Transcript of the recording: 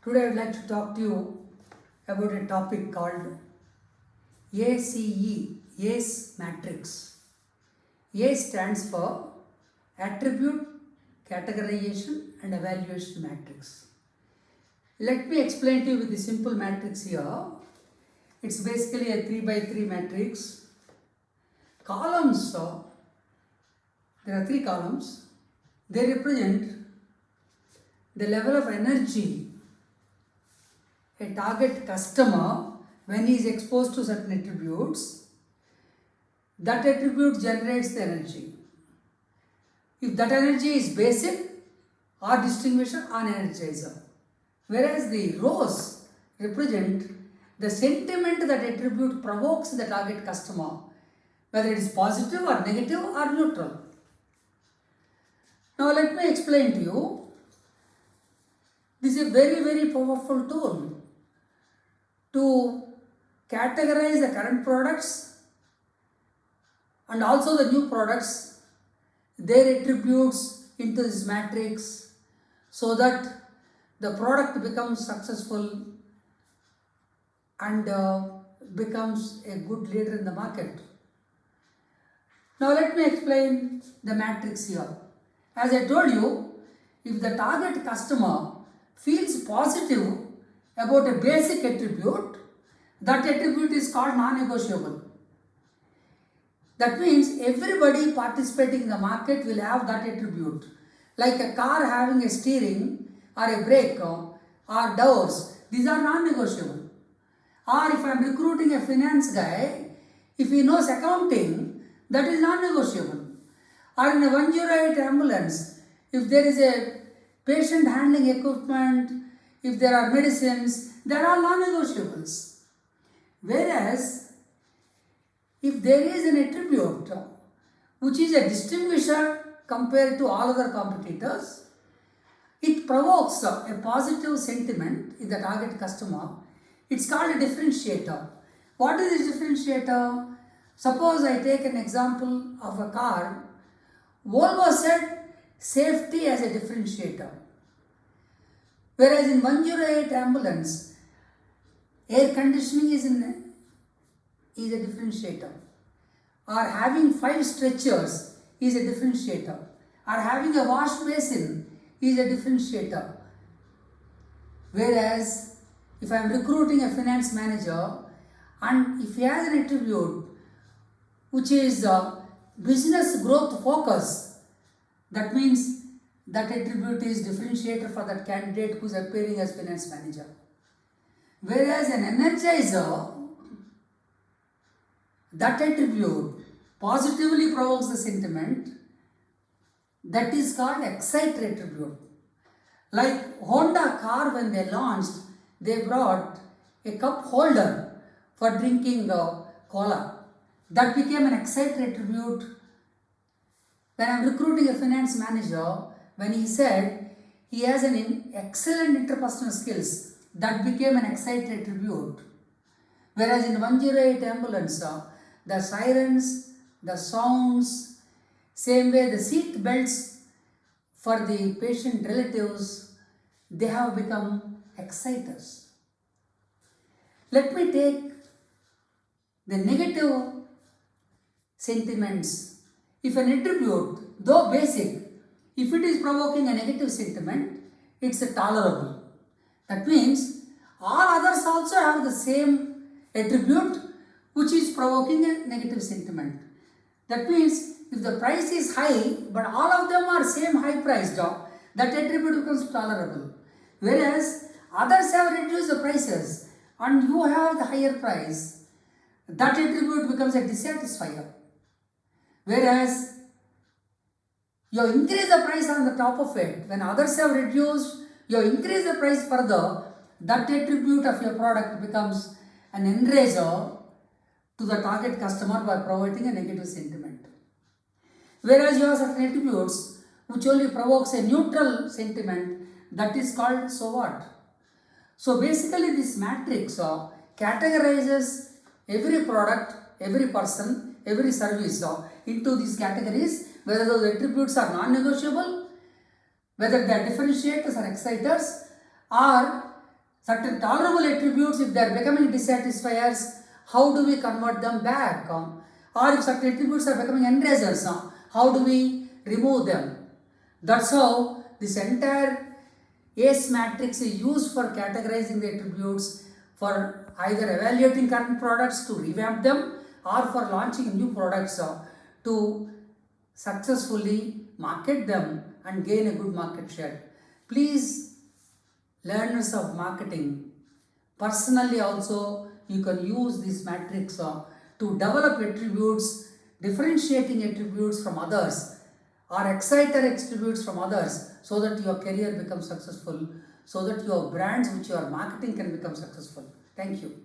Today I would like to talk to you about a topic called ACE matrix. A stands for Attribute Categorization and Evaluation Matrix. Let me explain to you with the simple matrix here. It's basically a 3x3 matrix. Columns, there are 3 columns. They represent the level of energy a target customer, when he is exposed to certain attributes, that attribute generates the energy. If that energy is basic or distinguisher or energizer. Whereas the rows represent the sentiment that attribute provokes the target customer, whether it is positive or negative or neutral. Now let me explain to you. This is a very powerful tool to categorize the current products and also the new products, their attributes into this matrix so that the product becomes successful and becomes a good leader in the market. Now let me explain the matrix here. As I told you, if the target customer feels positive about a basic attribute, that attribute is called non-negotiable. That means everybody participating in the market will have that attribute. Like a car having a steering or a brake or doors, these are non-negotiable. Or if I am recruiting a finance guy, if he knows accounting, that is non-negotiable. Or in a 108 ambulance, if there is a patient handling equipment, if there are medicines, there are non-negotiables. Whereas, if there is an attribute which is a distinguisher compared to all other competitors, it provokes a positive sentiment in the target customer. It's called a differentiator. What is this differentiator? Suppose I take an example of a car. Volvo said safety as a differentiator. Whereas in 108 ambulance, air conditioning is a differentiator. Or having 5 stretchers is a differentiator. Or having a wash basin is a differentiator. Whereas if I am recruiting a finance manager and if he has an attribute which is business growth focus, that means that attribute is differentiator for that candidate who is appearing as finance manager. Whereas an energizer, that attribute positively provokes the sentiment, that is called exciter attribute. Like Honda car, when they launched, they brought a cup holder for drinking cola. That became an exciter attribute. When I am recruiting a finance manager, when he said he has an excellent interpersonal skills, that became an exciter attribute. Whereas in 108 ambulance, the sirens, the sounds, same way the seat belts for the patient relatives, they have become exciters. Let me take the negative sentiments. If an attribute, though basic, if it is provoking a negative sentiment, it's tolerable. That means all others also have the same attribute which is provoking a negative sentiment. That means if the price is high but all of them are same high priced, that attribute becomes tolerable. Whereas others have reduced the prices and you have the higher price, that attribute becomes a dissatisfier. Whereas you increase the price on the top of it. When others have reduced, you increase the price further, that attribute of your product becomes an enrager to the target customer by providing a negative sentiment. Whereas you have certain attributes which only provokes a neutral sentiment, that is called so what. So basically this matrix categorizes every product, every person, every service into these categories, whether those attributes are non-negotiable, whether they are differentiators or exciters, or Certain tolerable attributes, if they are becoming dissatisfiers, how do we convert them back? Or if certain attributes are becoming enragers, how do we remove them? That's how this entire ACE matrix is used for categorizing the attributes, for either evaluating current products to revamp them, or for launching new products to successfully market them and gain a good market share. Please, learners of marketing, personally also you can use this matrix to develop attributes, differentiating attributes from others, or exciter attributes from others, so that your career becomes successful, so that your brands which you are marketing can become successful. Thank you.